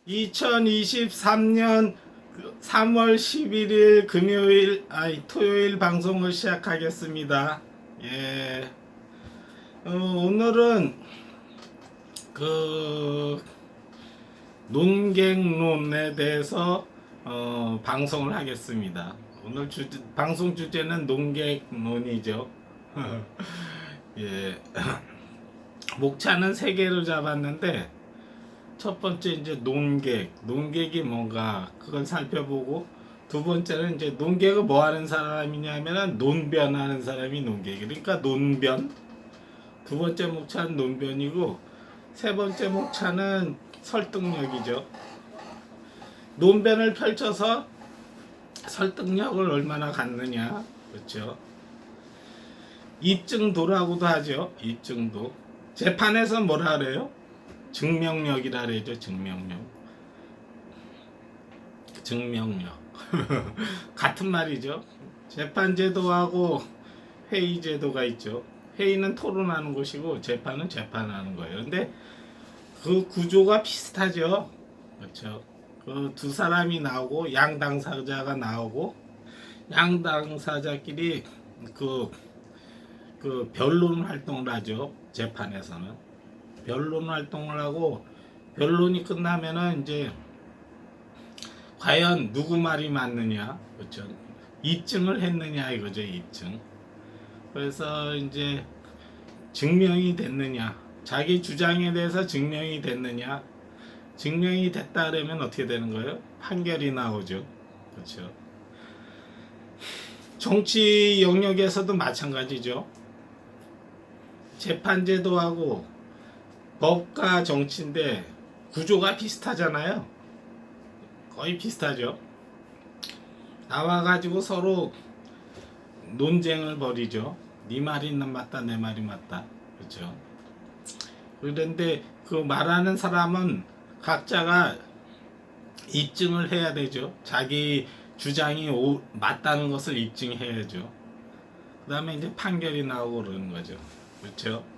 2023년 3월 11일 토요일 방송을 시작하겠습니다. 예. 오늘은 그 논객론에 대해서 방송을 하겠습니다. 오늘 방송 주제는 논객론이죠. 예. 목차는 3개로 잡았는데 첫 번째 이제 논객이 뭔가 그걸 살펴보고, 두 번째는 이제 논객은 뭐 하는 사람이냐면은 논변하는 사람이 논객이, 그러니까 논변. 두 번째 목차는 논변이고, 세 번째 목차는 설득력이죠. 논변을 펼쳐서 설득력을 얼마나 갖느냐, 그렇죠. 입증도라고도 하죠. 입증도. 재판에서 뭐라 그래요? 증명력이라 그러죠. 증명력. 같은 말이죠. 재판제도하고 회의제도가 있죠. 회의는 토론하는 곳이고 재판은 재판하는 거예요. 근데 그 구조가 비슷하죠. 그렇죠. 그 두 사람이 나오고 양 당사자가 나오고, 양 당사자끼리 그 변론 활동을 하죠. 재판에서는 변론 활동을 하고, 변론이 끝나면은 이제 과연 누구 말이 맞느냐, 그렇죠. 입증을 했느냐 이거죠. 입증. 그래서 이제 증명이 됐느냐, 자기 주장에 대해서 증명이 됐느냐. 증명이 됐다 그러면 어떻게 되는 거예요? 판결이 나오죠. 그렇죠. 정치 영역에서도 마찬가지죠. 재판제도하고 법과 정치인데 구조가 비슷하잖아요. 거의 비슷하죠. 나와가지고 서로 논쟁을 벌이죠. 네 말이 맞다, 내 말이 맞다. 그렇죠. 그런데 그 말하는 사람은 각자가 입증을 해야 되죠. 자기 주장이 맞다는 것을 입증해야죠. 그 다음에 이제 판결이 나오고 그러는 거죠. 그렇죠.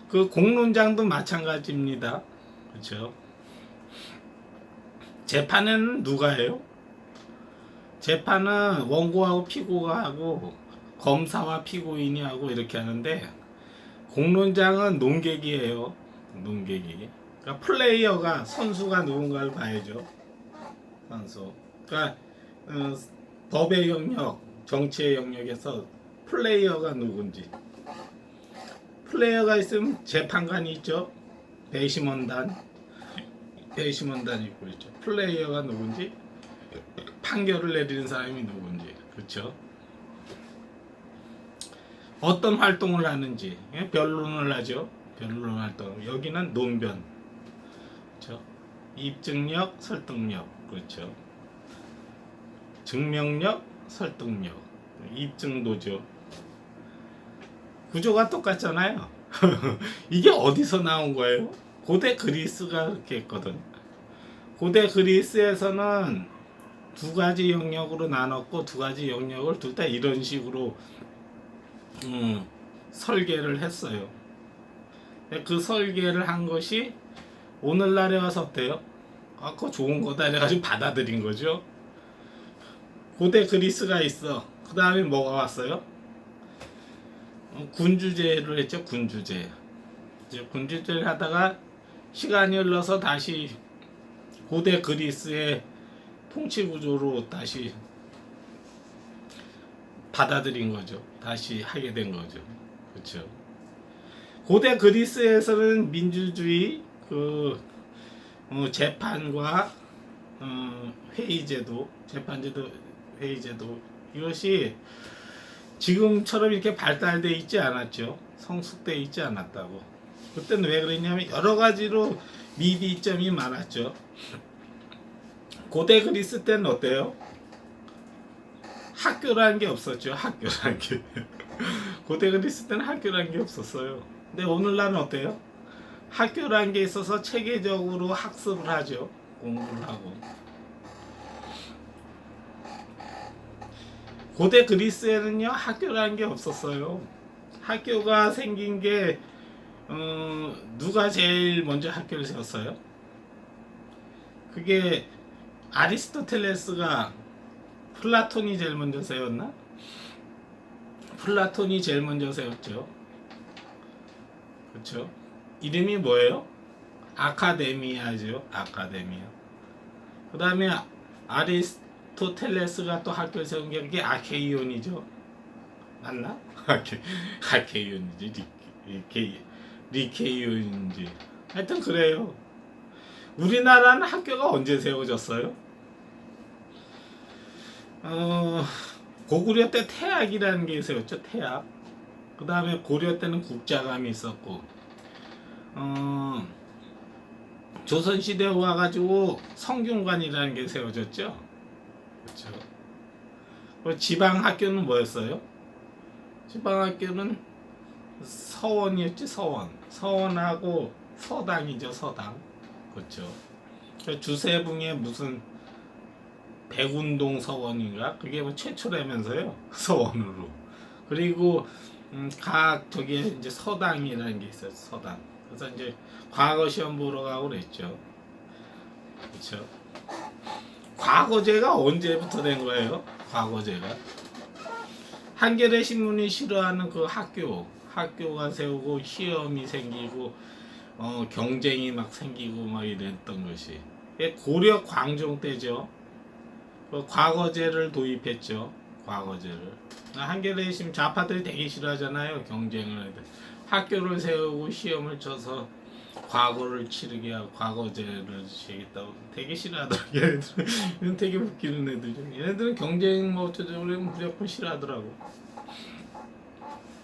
그 공론장도 마찬가지입니다. 그렇죠. 재판은 누가 해요? 재판은 원고하고 피고가 하고 검사와 피고인이 하고 이렇게 하는데, 공론장은 논객이에요. 논객이. 그러니까 플레이어가, 선수가 누군가를 봐야죠. 선수. 그러니까 법의 영역, 정치의 영역에서 플레이어가 누군지. 플레이어가 있으면 재판관이 있죠. 배심원단이 있고 있죠. 플레이어가 누군지, 판결을 내리는 사람이 누군지. 그렇죠. 어떤 활동을 하는지, 변론을 하죠. 변론 활동. 여기는 논변. 그렇죠. 입증력, 설득력. 그렇죠. 증명력, 설득력. 입증도죠. 구조가 똑같잖아요. 이게 어디서 나온 거예요? 고대 그리스가 그렇게 했거든. 고대 그리스에서는 두 가지 영역으로 나눴고, 두 가지 영역을 둘 다 이런 식으로 설계를 했어요. 그 설계를 한 것이 오늘날에 와서 어때요? 그거 좋은 거다 해가지고 받아들인 거죠. 고대 그리스가 있어. 그 다음에 뭐가 왔어요? 군주제를 했죠. 군주제. 이제 군주제를 하다가 시간이 흘러서 다시 고대 그리스의 통치 구조로 다시 받아들인 거죠. 다시 하게 된 거죠. 그렇죠. 고대 그리스에서는 민주주의, 재판과 회의제도, 재판제도, 회의제도, 이것이 지금처럼 이렇게 발달되어 있지 않았죠. 성숙되어 있지 않았다고. 그때는 왜 그랬냐면 여러 가지로 미비점이 많았죠. 고대 그리스 때는 어때요? 학교라는 게 없었죠. 학교라는 게. 고대 그리스 때는 학교라는 게 없었어요. 근데 오늘날은 어때요? 학교라는 게 있어서 체계적으로 학습을 하죠. 공부를 하고. 고대 그리스에는요, 학교라는 게 없었어요. 학교가 생긴 게 누가 제일 먼저 학교를 세웠어요? 그게 아리스토텔레스가 플라톤이 제일 먼저 세웠나? 플라톤이 제일 먼저 세웠죠. 그렇죠? 이름이 뭐예요? 아카데미아죠. 아카데미아. 그 다음에 아리스토텔레스가 또 학교를 세운 게 그게 아케이온이죠. 맞나? 아케이온이지. 리케이온인지. 하여튼 그래요. 우리나라는 학교가 언제 세워졌어요? 고구려 때 태학이라는 게 세웠죠. 태학. 그 다음에 고려 때는 국자감이 있었고, 조선시대에 와가지고 성균관이라는 게 세워졌죠. 그렇죠. 지방학교는 뭐였어요? 지방학교는 서원이었지. 서원하고 서당이죠. 서당. 그렇죠. 주세붕의 무슨 백운동 서원인가? 그게 뭐 최초라면서요. 서원으로. 그리고 각 저기에 이제 서당이라는 게 있어요. 서당. 그래서 이제 과거 시험 보러 가고 그랬죠. 그렇죠. 과거제가 언제부터 된 거예요? 과거제가 한겨레 신문이 싫어하는 그 학교가 세우고 시험이 생기고 경쟁이 막 생기고 막 이랬던 것이 고려 광종 때죠. 그 과거제를 도입했죠. 과거제를. 한겨레 신문 좌파들이 되게 싫어하잖아요. 경쟁을 해도. 학교를 세우고 시험을 쳐서 과거를 치르게 하고 과거제를 지겠다고 되게 싫어하더라고요. 얘네들은 되게 웃기는 애들이죠. 얘네들은 경쟁 뭐 어쩌고 그러면 무조건 싫어하더라고.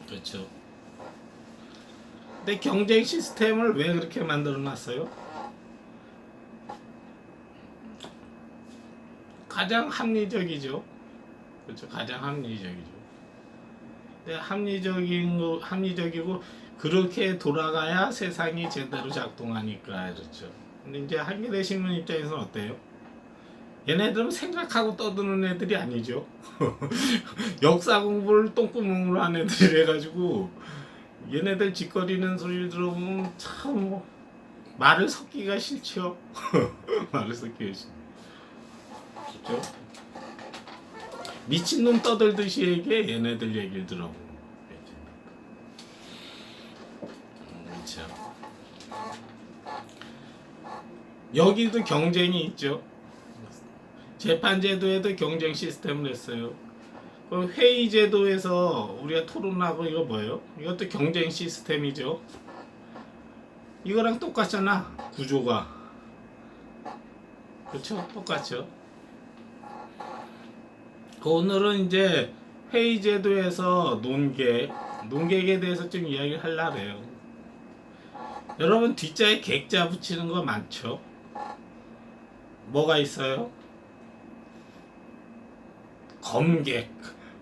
그렇죠. 근데 경쟁 시스템을 왜 그렇게 만들어 놨어요? 가장 합리적이죠. 그렇죠. 가장 합리적이죠. 근데 합리적이고 그렇게 돌아가야 세상이 제대로 작동하니까 그렇죠. 근데 이제 한겨레 신문 입장에서는 어때요? 얘네들은 생각하고 떠드는 애들이 아니죠. 역사 공부를 똥구멍으로 한 애들이 해가지고 얘네들 짓거리는 소리를 들어보면 참 말을 섞기가 싫죠. 말을 섞기가 싫죠. 그렇죠? 미친놈 떠들듯이 얘기해. 얘네들 얘기를 들어보면. 그렇죠. 여기도 경쟁이 있죠. 재판제도에도 경쟁 시스템을 했어요. 회의제도에서 우리가 토론하고 이거 뭐예요? 이것도 경쟁 시스템이죠. 이거랑 똑같잖아. 구조가. 그렇죠? 똑같죠. 오늘은 이제 회의제도에서 논객에 대해서 좀 이야기를 하려고 해요. 여러분 뒷자에 객자 붙이는 거 많죠? 뭐가 있어요?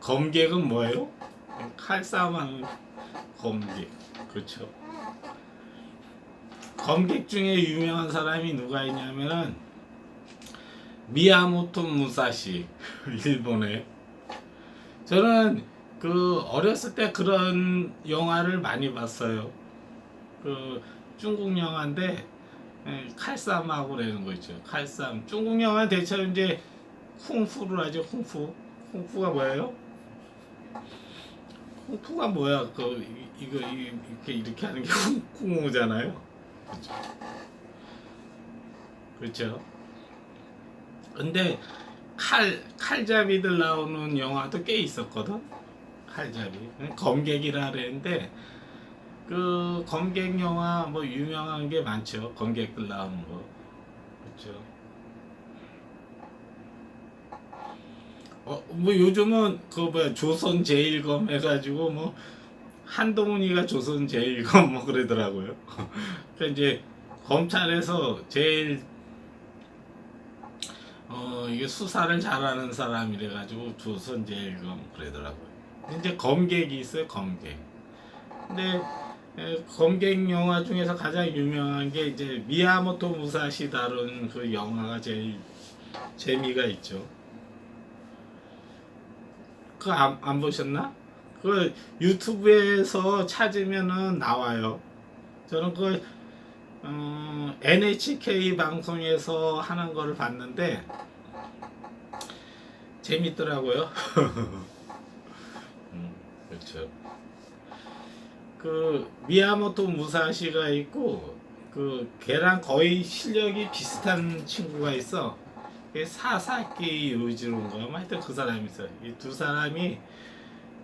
검객은 뭐예요? 칼싸움하는 검객. 그렇죠. 검객 중에 유명한 사람이 누가 있냐면은 미야모토 무사시. 일본에. 저는 그 어렸을 때 그런 영화를 많이 봤어요. 그 중국 영화인데 칼싸움하고 그러는 거 있죠. 칼싸움. 중국 영화 대체로 이제 쿵푸를 하죠. 쿵푸가 뭐예요? 쿵푸가 뭐야? 이거 이렇게 하는 게 쿵푸잖아요. 그렇죠. 그렇죠. 근데 칼잡이들 나오는 영화도 꽤 있었거든. 칼잡이. 검객이라 그랬는데 그 검객 영화 뭐 유명한 게 많죠. 검객들 나오는 거. 그렇죠. 뭐 요즘은 그 뭐야 조선 제일검 해가지고 뭐 한동훈이가 조선 제일검 뭐 그러더라고요. 그러니까 이제 검찰에서 제일 이게 수사를 잘하는 사람이래 가지고 조선 제일검 그러더라고요. 이제 검객이 있어요. 검객. 근데 검객 영화 중에서 가장 유명한 게 이제 미야모토 무사시 다룬 그 영화가 제일 재미가 있죠. 그거 안 보셨나? 그 유튜브에서 찾으면은 나와요. 저는 그 NHK 방송에서 하는 거를 봤는데 재밌더라고요. 그렇죠. 그 미야모토 무사시가 있고 그 걔랑 거의 실력이 비슷한 친구가 있어. 그게 사사키 요지로인가 뭐 하여튼 그 사람이 있어요. 이 두 사람이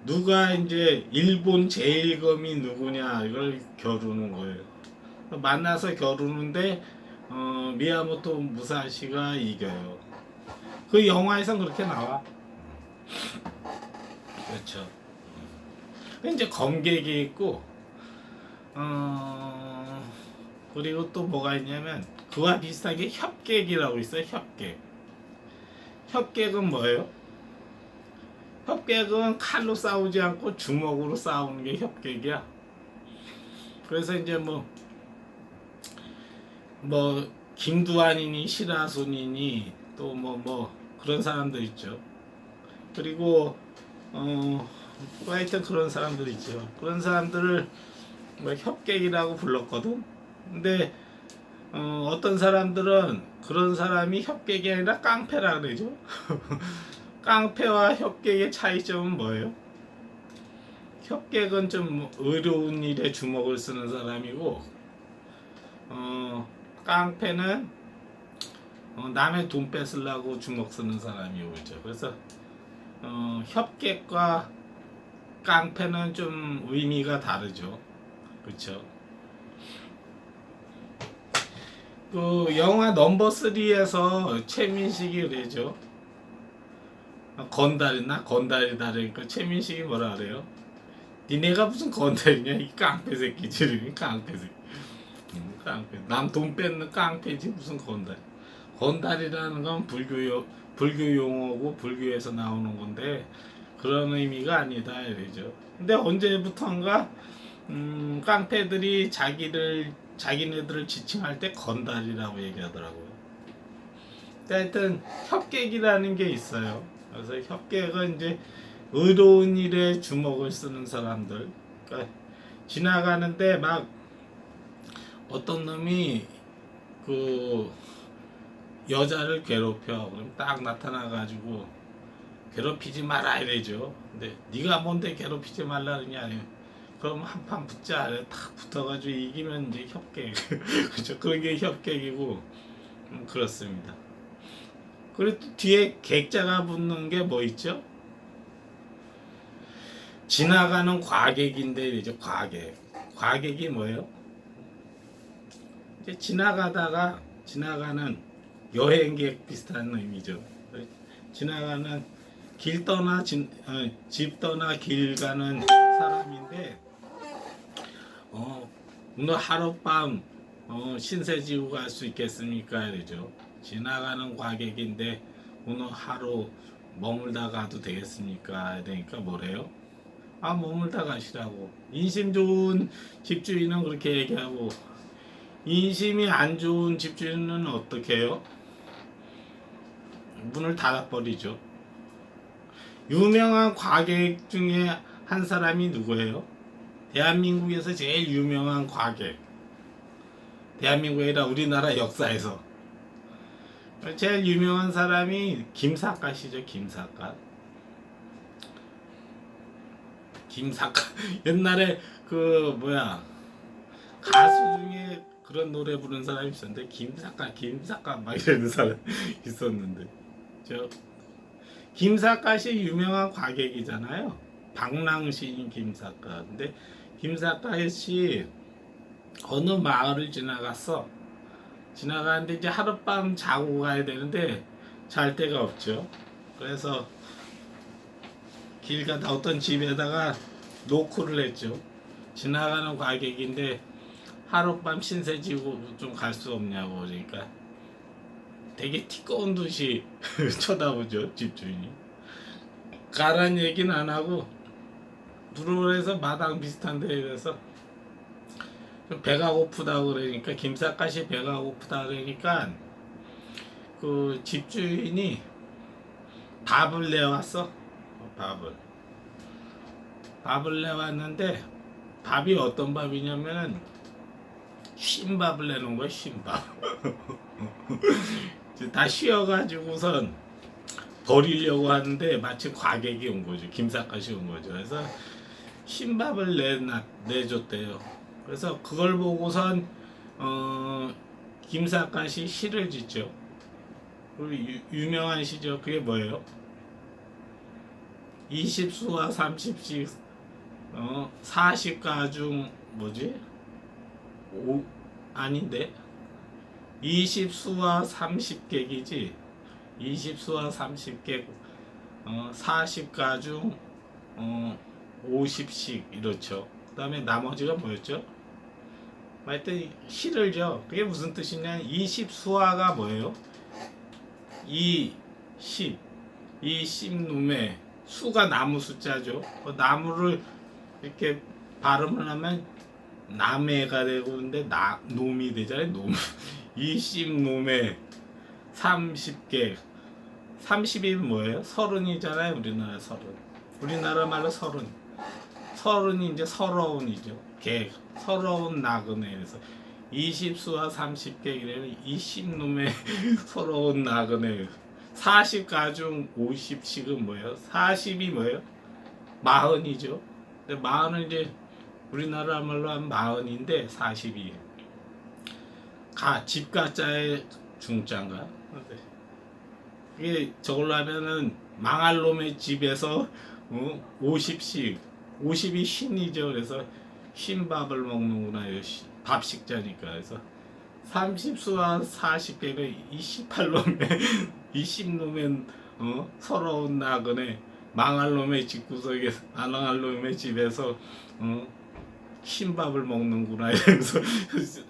누가 이제 일본 제일검이 누구냐 이걸 겨루는 거예요. 만나서 겨루는데 미야모토 무사시가 이겨요. 그 영화에선 그렇게 나와. 그렇죠. 이제 검객이 있고 그리고 또 뭐가 있냐면 그와 비슷하게 협객이라고 있어요. 협객. 협객은 뭐예요? 협객은 칼로 싸우지 않고 주먹으로 싸우는 게 협객이야. 그래서 이제 뭐 김두한이니 시라손이니 또 뭐 그런 사람들 있죠. 그리고 하여튼 그런 사람들 있죠. 그런 사람들을 뭐 협객이라고 불렀거든. 근데 어떤 사람들은 그런 사람이 협객이 아니라 깡패라 그러죠. 깡패와 협객의 차이점은 뭐예요? 협객은 좀 의로운 일에 주먹을 쓰는 사람이고 깡패는 남의 돈 뺏으려고 주먹 쓰는 사람이 오죠. 그래서 협객과 깡패는 좀 의미가 다르죠. 그렇죠. 그 영화 넘버 3에서 최민식이 그러죠. 건달이나 건달이 다르니까 최민식이 뭐라 그래요? 니네가 무슨 건달이냐 이 깡패 새끼지. 깡패 새끼. 깡패. 남 돈 뺏는 깡패지 무슨 건달. 건달이라는 건 불교 용어고 불교에서 나오는 건데 그런 의미가 아니다 이러죠. 근데 언제부턴가 깡패들이 자기네들을 지칭할 때 건달이라고 얘기하더라고요. 하여튼 협객이라는 게 있어요. 그래서 협객은 이제 의로운 일에 주먹을 쓰는 사람들. 그러니까 지나가는데 막 어떤 놈이 그 여자를 괴롭혀. 그럼 딱 나타나가지고 괴롭히지 마라 이래죠. 근데 네가 뭔데 괴롭히지 말라 그러냐. 그럼 한판 붙자. 탁 붙어가지고 이기면 이제 협객. 그렇죠. 그게 협객이고 그렇습니다. 그리고 또 뒤에 객자가 붙는 게 뭐 있죠? 지나가는 과객인데 이제 과객. 과객이 뭐예요? 이제 지나가는 여행객 비슷한 의미죠. 지나가는 집 떠나 길 가는 사람인데 오늘 하룻밤 신세지고 갈 수 있겠습니까? 이러죠. 지나가는 과객인데 오늘 하루 머물다 가도 되겠습니까? 그러니까 뭐래요? 머물다 가시라고. 인심 좋은 집주인은 그렇게 얘기하고 인심이 안 좋은 집주인은 어떻게 해요? 문을 닫아버리죠. 유명한 과객 중에 한 사람이 누구예요? 대한민국에서 제일 유명한 과객. 대한민국이 아니라 우리나라 역사에서 제일 유명한 사람이 김삿갓이죠. 김삿갓. 옛날에 그 가수 중에 그런 노래 부르는 사람이 있었는데 김삿갓 막 이러는 사람 있었는데 김삿갓이 유명한 과객이잖아요. 방랑시인 김삿갓. 근데 김삿갓이 어느 마을을 지나가는데 이제 하룻밤 자고 가야 되는데 잘 데가 없죠. 그래서 길 가다 어떤 집에다가 노크를 했죠. 지나가는 과객인데 하룻밤 신세 지고 좀 갈 수 없냐고. 그러니까 되게 티꺼운 듯이 쳐다보죠. 집주인이. 가란 얘기는 안 하고 들어오래서 마당 비슷한 데에 가서 좀 배가 고프다고 그러니까 김삿갓이 배가 고프다 그러니까 그 집주인이 밥을 내왔어. 밥을 내왔는데 밥이 어떤 밥이냐면은 쉰밥을 내놓은 거야, 쉰밥. 다 쉬어가지고선 버리려고 하는데 마침 과객이 온 거죠. 김삿갓이 온 거죠. 그래서 쉰밥을 내줬대요. 그래서 그걸 보고선 김삿갓이 시를 짓죠. 그리고 유명한 시죠. 그게 뭐예요? 20수와 30씩 40가 중 뭐지? 아닌데 20수와 30객이지 20수와 30객 40가 중 50씩 이렇죠. 그 다음에 나머지가 뭐였죠? 하여튼 시를죠. 그게 무슨 뜻이냐? 20수화가 뭐예요? 10 놈의 수가 나무 숫자죠. 그 나무를 이렇게 발음을 하면 남해가 되고 근데 놈이 되잖아요. 놈. 20놈의 30개 30이면 뭐예요? 30이잖아요. 우리나라 30. 우리나라 말로 30. 30이 이제 서러운이죠. 개 서러운 나그네에서 20수와 30객이라면 20놈의 서러운 나그네. 40가중 50씩은 뭐예요? 40이 뭐예요? 40이죠. 근데 40은 이제 우리나라 말로 하면 40인데 40이 집가자의 중자인가? 이게 저걸로 하면은 망할 놈의 집에서 50씩 50이 신이죠. 그래서 쉰밥을 먹는구나. 밥식자니까. 그래서 30수와 40개는 28놈의 20놈의 서러운 나그네 망할 놈의 집구석에 안 망할 놈의 집에서 쉰밥을 먹는구나 이러면서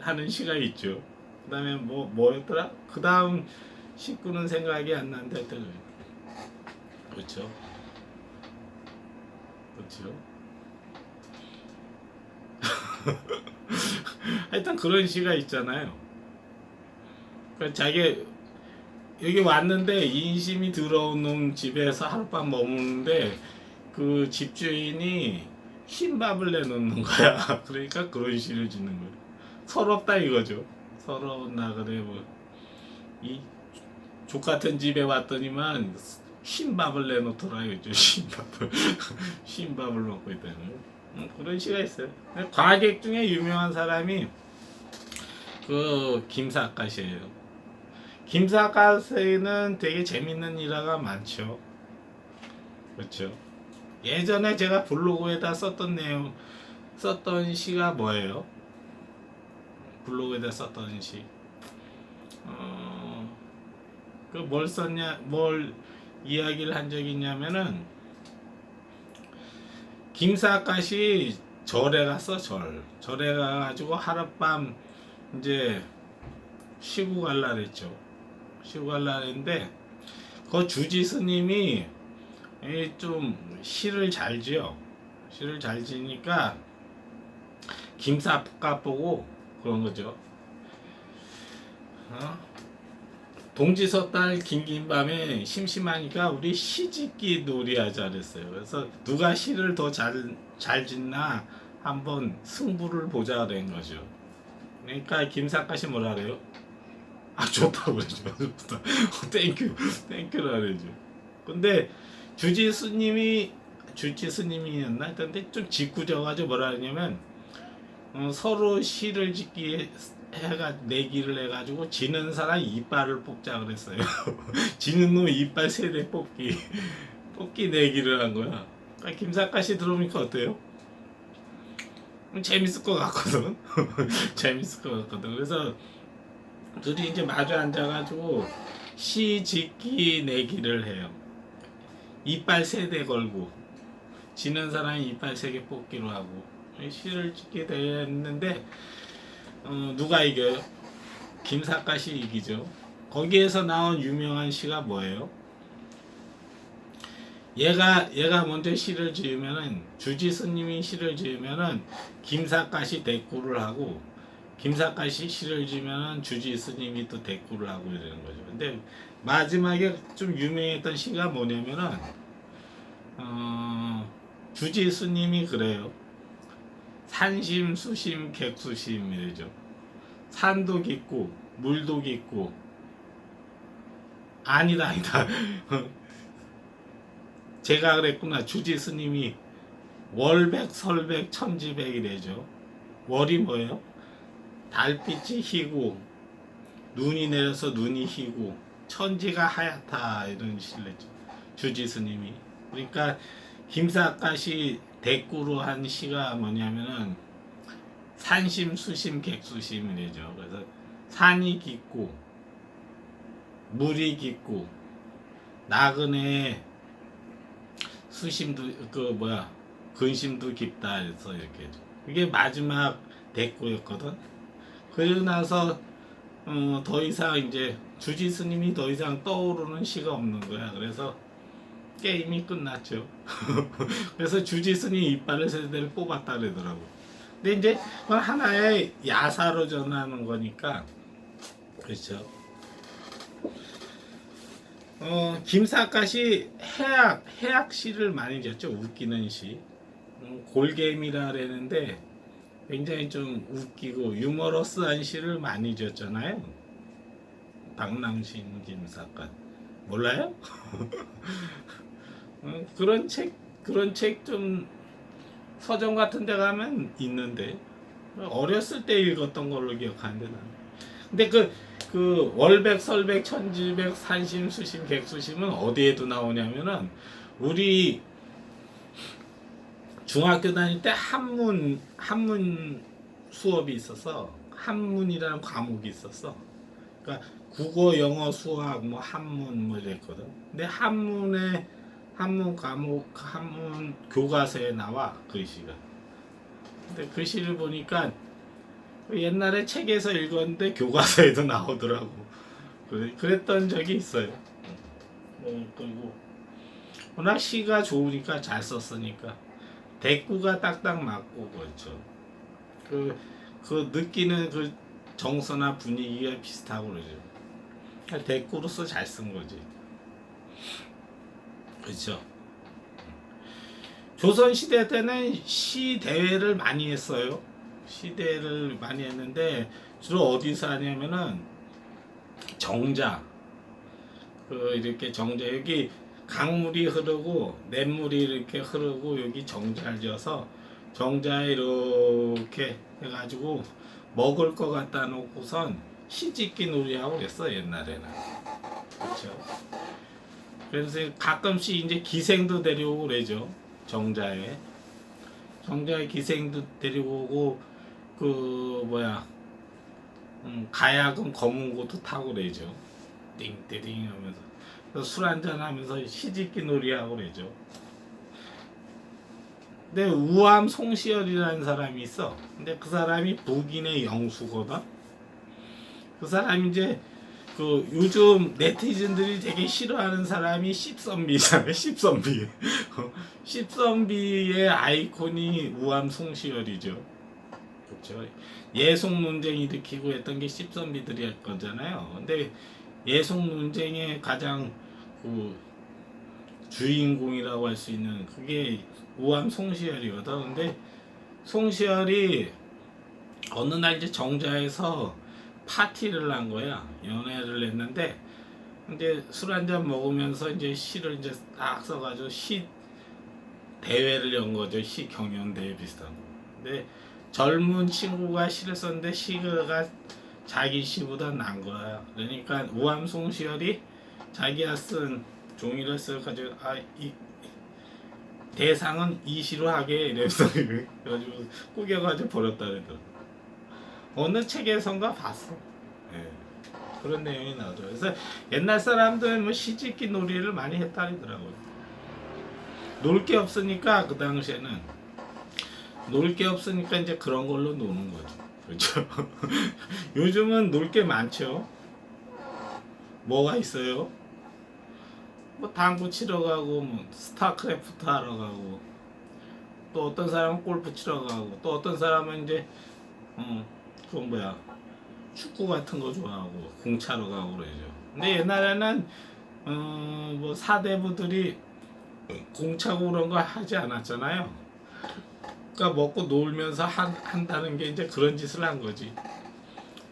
하는 시가 있죠. 그 다음에 뭐였더라? 그 다음 식구는 생각이 안 나는데 그렇죠. 하여튼 그런 시가 있잖아요. 그러니까 자기 여기 왔는데 인심이 들어온 놈 집에서 하룻밤 머무는데 그 집주인이 흰밥을 내놓는 거야. 그러니까 그런 시를 짓는 거예요. 서럽다 이거죠. 서러운 나그네 이 족같은 집에 왔더니만 흰밥을 내놓더라 이거죠. 흰밥을 먹고 있다는 그런 시가 있어요. 과객 중에 유명한 사람이 그 김삿갓이에요. 김삿갓에는 되게 재밌는 일화가 많죠. 그렇죠. 예전에 제가 블로그에다 썼던 시가 뭐예요? 블로그에다 썼던 시. 그 뭘 썼냐, 뭘 이야기를 한 적이 있냐면은 김삿갓이 절에 갔어. 절에 가가지고 하룻밤 이제 쉬고 갈라 그랬죠. 쉬고 갈라 그랬는데 그 주지 스님이 좀 시를 잘 지어. 시를 잘 지니까 김삿갓 보고 그런 거죠. 동지섣달 긴긴 밤에 심심하니까 우리 시짓기 놀이하자 그랬어요. 그래서 누가 시를 더 잘 짓나 한번 승부를 보자 된 거죠. 그러니까 김삿갓이 뭐라 그래요? 좋다고 그러죠. 좋다. 땡큐라 그러죠. 근데 주지 스님이었나? 했던데 좀 짓궂어가지고 뭐라 하냐면 서로 시를 짓기 내기를 해가지고 지는 사람 이빨을 뽑자 그랬어요. 지는 놈 이빨 3대 뽑기 내기를 한 거야. 그러니까 김삿갓이 들어오니까 어때요? 재밌을 것 같거든. 그래서 둘이 이제 마주 앉아가지고 시 짓기 내기를 해요. 이빨 3대 걸고 지는 사람이 이빨 3개 뽑기로 하고 시를 짓게 됐는데 누가 이겨요? 김삿갓이 이기죠. 거기에서 나온 유명한 시가 뭐예요? 얘가 먼저 시를 지으면은 주지 스님이 시를 지으면은 김삿갓이 대꾸를 하고 김삿갓이 시를 지으면은 주지 스님이 또 대꾸를 하고 이러는 거죠. 근데 마지막에 좀 유명했던 시가 뭐냐면은 주지 스님이 그래요. 산심, 수심, 객수심 이러죠. 산도 깊고 물도 깊고 아니다. 제가 그랬구나. 주지 스님이 월백 설백 천지백이래죠. 월이 뭐예요? 달빛이 희고 눈이 내려서 눈이 희고 천지가 하얗다 이런 시래죠. 주지 스님이. 그러니까 김삿갓이 대꾸로 한 시가 뭐냐면은 산심 수심 객수심이래죠. 그래서 산이 깊고 물이 깊고 나그네 수심도 근심도 깊다 해서 이렇게 이게 마지막 대꾸였거든. 그러고 나서 더 이상 이제 주지 스님이 더 이상 떠오르는 시가 없는 거야. 그래서 게임이 끝났죠. 그래서 주지 스님 이빨을 세대를 뽑았다 그러더라고. 근데 이제 그건 하나의 야사로 전하는 거니까 그렇죠. 김삿갓이 해악 시를 많이 지었죠. 웃기는 시. 골개미라 그랬는데 굉장히 좀 웃기고 유머러스한 시를 많이 지었잖아요. 박남신 김삿갓 몰라요? 그런 책 좀 서점 같은 데 가면 있는데 어렸을 때 읽었던 걸로 기억하는데 나는. 근데 그 월백 설백 천지백 산심 수심 객수심은 어디에도 나오냐면은 우리 중학교 다닐 때 한문 수업이 있어서 한문이라는 과목이 있었어. 그러니까 국어, 영어, 수학, 뭐 한문 뭐 이랬거든. 근데 한문 과목 한문 교과서에 나와 글씨가. 근데 글씨를 보니까 옛날에 책에서 읽었는데 교과서에도 나오더라고. 그랬던 적이 있어요. 그리고 워낙 시가 좋으니까 잘 썼으니까 대꾸가 딱딱 맞고 그렇죠. 그 느끼는 그 정서나 분위기가 비슷하고 그러죠. 대꾸로서 잘 쓴 거지. 그렇죠. 조선 시대 때는 시 대회를 많이 했어요. 시대를 많이 했는데 주로 어디서 하냐면은 정자 이렇게 정자 여기 강물이 흐르고 냇물이 이렇게 흐르고 여기 정자를 지어서 정자에 이렇게 해가지고 먹을 거 갖다 놓고선 시집기 놀이하고 그랬어 옛날에는. 그렇죠. 그래서 가끔씩 이제 기생도 데려오고 그러죠. 정자에 기생도 데리고 오고 가야금 검은 고도 타고 그러죠. 띵띵띵 하면서 술 한잔 하면서 시집기 놀이하고 그러죠. 근데 우암 송시열이라는 사람이 있어. 근데 그 사람이 북인의 영수거든. 그 사람이 이제 요즘 네티즌들이 되게 싫어하는 사람이 십선비잖아요. 십선비. 십선비의 아이콘이 우암 송시열이죠. 그렇죠. 예송 논쟁 일으키고 했던 게 십선비들이 거잖아요. 근데 예송 논쟁의 가장 주인공이라고 할 수 있는 그게 우암 송시열이거든. 근데 송시열이 어느 날 이제 정자에서 파티를 한 거야. 연애를 했는데 이제 술 한잔 먹으면서 이제 시를 이제 딱 써가지고 시 대회를 연 거죠. 시 경연 대회 비슷한 거. 근데 젊은 친구가 시를 썼는데 시가 자기 시보다 난 거야. 그러니까 우암 송시열이 자기가 쓴 종이를 써가지고 이 대상은 이 시로 하게 이래서 그래가지고 꾸겨가지고 버렸다 그러더라고. 어느 책에선가 봤어. 예. 그런 내용이 나오더라고요. 그래서 옛날 사람들은 뭐 시집기 놀이를 많이 했다더라고요. 놀 게 없으니까 그 당시에는 놀 게 없으니까 이제 그런 걸로 노는 거죠. 그렇죠? 요즘은 놀 게 많죠. 뭐가 있어요? 뭐 당구 치러 가고 뭐 스타크래프트 하러 가고 또 어떤 사람은 골프 치러 가고 또 어떤 사람은 이제 축구 같은 거 좋아하고 공차러 가고 그러죠. 근데 옛날에는 뭐 사대부들이 공차고 그런 거 하지 않았잖아요. 그러니까 먹고 놀면서 한다는 게 이제 그런 짓을 한 거지.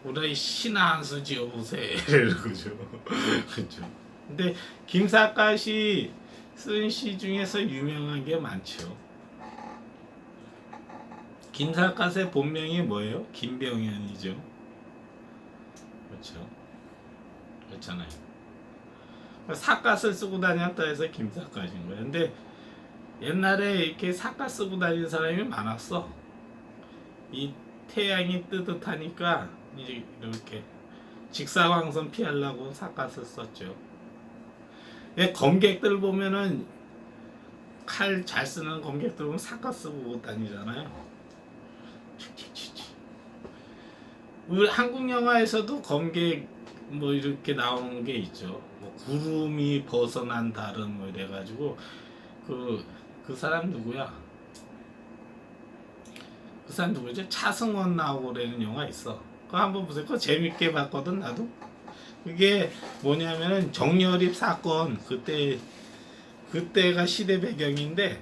우리 신하 한 수 지어보세요. 이러죠. 그렇죠. 근데 김삿갓이 쓴 시 중에서 유명한 게 많죠. 김삿갓의 본명이 뭐예요? 김병현이죠. 그렇죠. 그렇잖아요. 삿갓을 쓰고 다녔다 해서 김삿갓인 거예요. 근데 옛날에 이렇게 삿갓 쓰고 다니는 사람이 많았어. 이 태양이 뜨뜻하니까 이제 이렇게 직사광선 피하려고 삿갓을 썼죠. 검객들 보면은 칼 잘 쓰는 검객들 보면 삿갓 쓰고 다니잖아요. 우리 한국 영화에서도 검객 뭐 이렇게 나오는 게 있죠. 뭐 구름이 벗어난 달은 뭐 이래가지고 그 사람 누구야? 그 사람 누구죠? 차승원 나오고 그러는 영화 있어. 그거 한번 보세요. 그거 재밌게 봤거든 나도. 그게 뭐냐면은 정여립 사건 그때가 시대 배경인데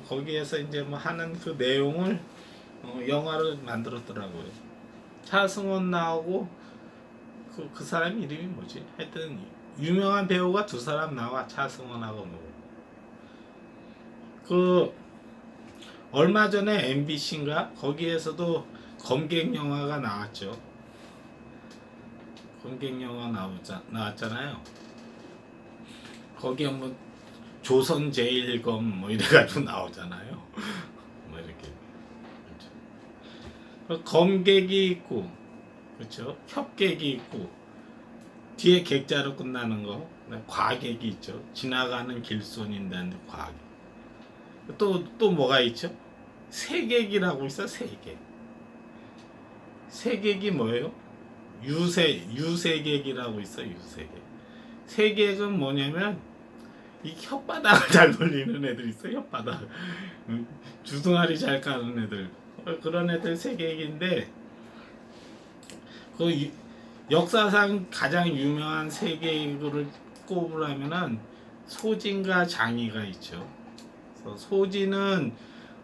거기에서 이제 뭐 하는 그 내용을 영화로 만들었더라고요. 차승원 나오고 그 사람 이름이 뭐지? 하여튼 유명한 배우가 두 사람 나와. 차승원하고 그 얼마 전에 MBC인가 거기에서도 검객 영화가 나왔죠. 검객 영화 나왔잖아요. 거기에 뭐 조선 제일검 뭐 이래가지고 나오잖아요. 뭐 이렇게. 그렇죠. 검객이 있고, 그렇죠. 협객이 있고, 뒤에 객자로 끝나는 거, 과객이 있죠. 지나가는 길손인데 과객. 또 뭐가 있죠? 세객이라고 있어. 세객이 뭐예요? 유세객이라고 있어. 유세객. 세객은 뭐냐면 이 혓바닥을 잘 돌리는 애들 있어. 혓바닥. 주둥아리 잘 까는 애들. 그런 애들 세객인데 그 역사상 가장 유명한 세계를 꼽으라면은 소진과 장이가 있죠. 그래서 소진은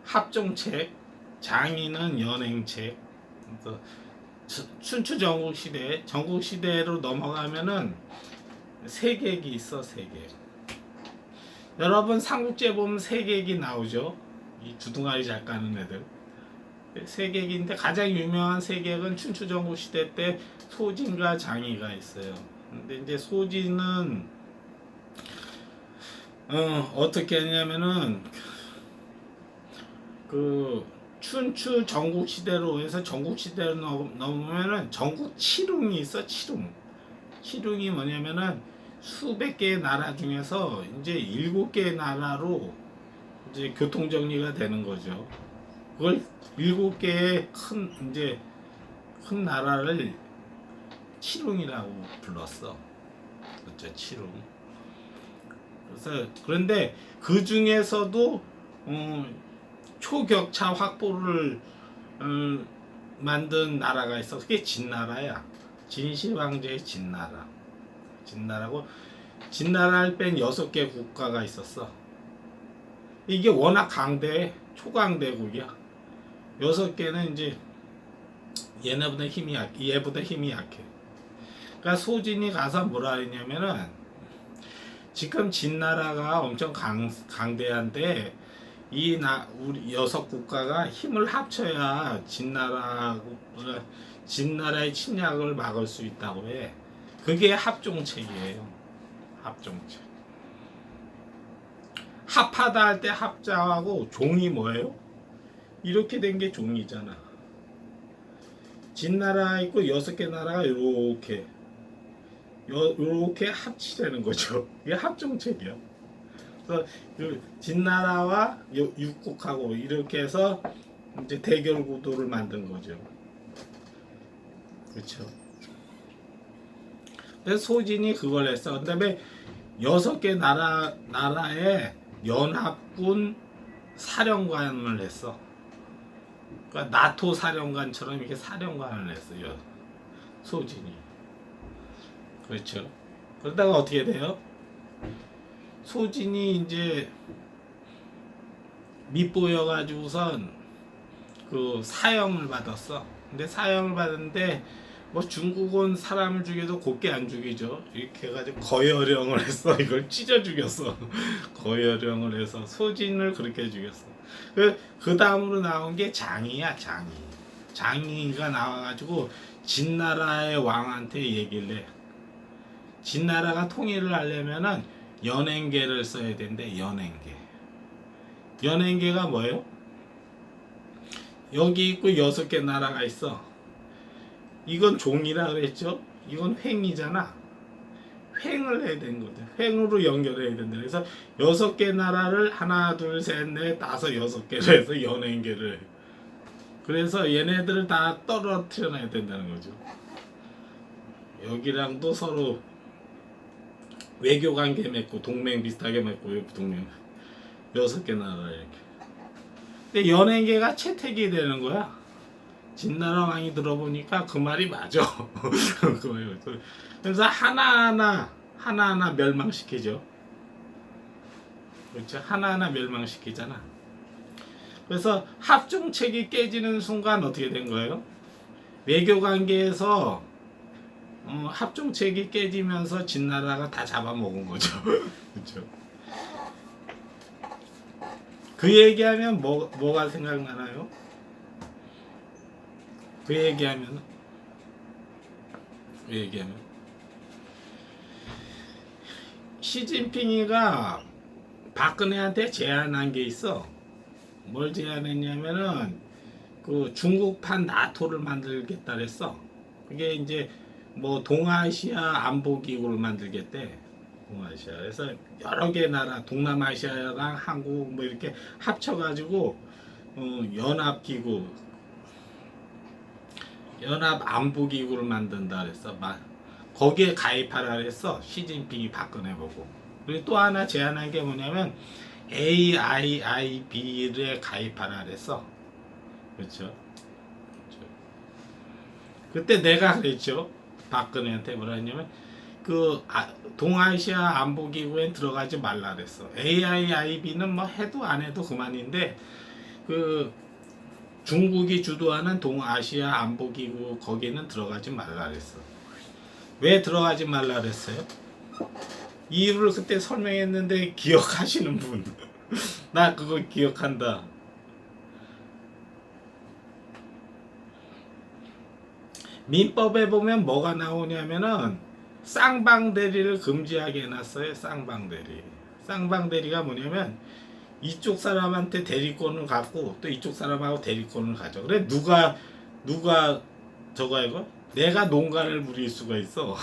합종책, 장이는 연행책. 그래서 춘추 전국 시대로 넘어가면은 세객이 있어. 세객. 여러분 삼국지에 보면 세객이 나오죠. 이 주둥아리 잘 까는 애들. 세객인데 가장 유명한 세객은 춘추 전국 시대 때 소진과 장이가 있어요. 근데 이제 소진은 어떻게 했냐면은 그 춘추 전국 시대로 해서 전국 시대로 넘으면은 전국 칠웅이 있어. 칠웅이 뭐냐면은 수백 개의 나라 중에서 이제 7개의 나라로 이제 교통 정리가 되는 거죠. 그걸 7개의 큰 나라를 칠웅이라고 불렀어. 그렇죠, 칠웅. 그런데 그 중에서도 초격차 확보를 만든 나라가 있어. 그게 진나라야. 진시 황제의 진나라고 진나라를 뺀 6개 국가가 있었어. 이게 워낙 초강대국이야. 6개는 이제 얘보다 힘이 약해. 그러니까 소진이 가서 뭐라 했냐면은 지금 진나라가 엄청 강대한데 우리 6국가가 힘을 합쳐야 진나라의 침략을 막을 수 있다고 해. 그게 합종책이에요. 합종책. 합하다 할 때 합자하고 종이 뭐예요? 이렇게 된 게 종이잖아. 진나라 있고 6개 나라가 요렇게 합치되는 거죠. 이게 합종책이야. 그래서 진나라와 6국하고 이렇게 해서 이제 대결 구도를 만든 거죠. 그렇죠. 그래서 소진이 그걸 했어. 그다음에 6개 나라의 연합군 사령관을 했어. 그러니까 나토 사령관처럼 이렇게 사령관을 했어요. 소진이. 그렇죠. 그러다가 어떻게 돼요? 소진이 이제 밑보여가지고선 그 사형을 받았어. 근데 사형을 받았는데 뭐 중국은 사람을 죽여도 곱게 안 죽이죠. 이렇게 해가지고 거열령을 했어. 이걸 찢어 죽였어. 거열령을 해서 소진을 그렇게 죽였어. 그 다음으로 나온 게 장이야. 장이가 나와가지고 진나라의 왕한테 얘기를 해. 진나라가 통일을 하려면은 연행계를 써야 된대. 연행계가 뭐예요? 여기 있고 6개 나라가 있어. 이건 종이라 그랬죠? 이건 횡이잖아. 횡을 해야 되는 거죠. 횡으로 연결해야 된다. 그래서 6개 나라를 하나, 둘, 셋, 넷, 다섯, 6개를 해서 연행계를 해. 그래서 얘네들을 다 떨어뜨려 놔야 된다는 거죠. 여기랑도 서로 외교 관계 맺고 동맹 비슷하게 맺고 동맹 6개 나라 이렇게. 근데 연행계가 채택이 되는 거야. 진나라 왕이 들어보니까 그 말이 맞아. 그래서 하나하나 멸망시키죠. 그렇죠? 하나하나 멸망시키잖아. 그래서 합종책이 깨지는 순간 어떻게 된 거예요? 외교 관계에서 합종책이 깨지면서 진나라가 다 잡아먹은 거죠. 그렇죠? 그 얘기하면 뭐가 생각나나요? 그 얘기하면 시진핑이가 박근혜한테 제안한 게 있어. 뭘 제안했냐면은 그 중국판 나토를 만들겠다 그랬어. 그게 이제 뭐 동아시아 안보기구를 만들겠대. 동아시아. 그래서 여러 개 나라, 동남아시아랑 한국 뭐 이렇게 합쳐가지고 연합기구, 연합안보기구를 만든다 그랬어. 거기에 가입하라 그랬어. 시진핑이 박근혜 보고. 그리고 또 하나 제안한 게 뭐냐면 AIIB에 가입하라 그랬어. 그렇죠? 그때 내가 그랬죠. 박근혜한테 뭐라 했냐면 동아시아 안보기구에 들어가지 말라 그랬어. AIIB는 뭐 해도 안 해도 그만인데 중국이 주도하는 동아시아 안보기구 거기는 들어가지 말라 그랬어. 왜 들어가지 말라 그랬어요? 이유를 그때 설명했는데 기억하시는 분? 나 그거 기억한다. 민법에 보면 뭐가 나오냐면은 쌍방대리를 금지하게 해놨어요. 쌍방대리가 뭐냐면 이쪽 사람한테 대리권을 갖고 또 이쪽 사람하고 대리권을 가져. 그래 누가 저거 이거 내가 농가를 부릴 수가 있어.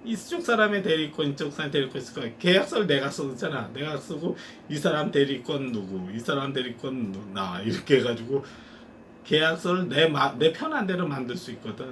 이쪽 사람의 대리권, 이쪽 사람의 대리권 있을 거야. 계약서를 내가 쓰잖아. 내가 쓰고 이 사람 대리권 누구, 이 사람 대리권 나 이렇게 해가지고 계약서를 내 편한 대로 만들 수 있거든.